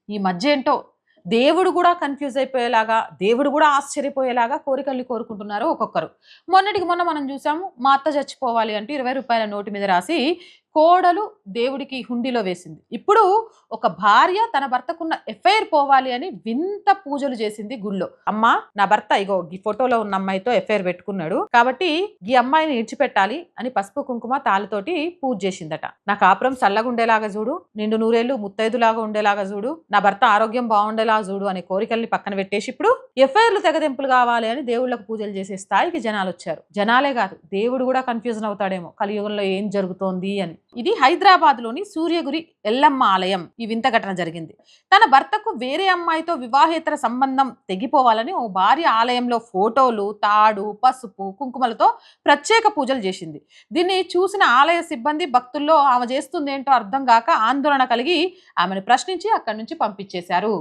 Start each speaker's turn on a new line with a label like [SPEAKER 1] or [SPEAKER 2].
[SPEAKER 1] ఈ మధ్య ఏంటో దేవుడు కూడా కన్‌ఫ్యూజ్ అయిపోయేలాగా, దేవుడు కూడా ఆశ్చర్యపోయేలాగా కోరికల్ని కోరుకుంటున్నారు ఒక్కొక్కరు. మొన్నటికి మొన్న మనం చూసాము. మా అత్త చచ్చిపోవాలి అంటే రూ. 20 నోటు మీద రాసి కోడలు దేవుడికి హుండీలో వేసింది. ఇప్పుడు ఒక భార్య తన భర్తకున్న ఎఫైర్ పోవాలి అని వింత పూజలు చేసింది గుళ్ళో. అమ్మా నా భర్త ఇగో ఈ ఫోటోలో ఉన్న అమ్మాయితో ఎఫైర్ పెట్టుకున్నాడు కాబట్టి ఈ అమ్మాయిని ఇడిచిపెట్టాలి అని పసుపు కుంకుమ తాళితోటి పూజ చేసిందట. నా కాపురం చల్లగుండేలాగా చూడు, నిండు నూరేళ్లు ముత్తైదులాగా ఉండేలాగా చూడు, నా భర్త ఆరోగ్యం బాగుండేలా చూడు అనే కోరికల్ని పక్కన పెట్టేసి ఇప్పుడు ఎఫైర్లు తెగదెంపులు కావాలి అని దేవుళ్ళకు పూజలు చేసే స్థాయికి జనాలు వచ్చారు. జనాలే కాదు దేవుడు కూడా కన్ఫ్యూజన్ అవుతాడేమో కలియుగంలో ఏం జరుగుతోంది అని. ఇది హైదరాబాద్ లోని సూర్యగురి ఎల్లమ్మ ఆలయం ఈ వింత ఘటన జరిగింది. తన భర్తకు వేరే అమ్మాయితో వివాహేతర సంబంధం తెగిపోవాలని ఓ భార్య ఆలయంలో ఫోటోలు, తాడు, పసుపు, కుంకుమలతో ప్రత్యేక పూజలు చేసింది. దీన్ని చూసిన ఆలయ సిబ్బంది భక్తుల్లో ఆమె చేస్తుంది ఏంటో అర్థం కాక ఆందోళన కలిగి ఆమెను ప్రశ్నించి అక్కడి నుంచి పంపించేశారు.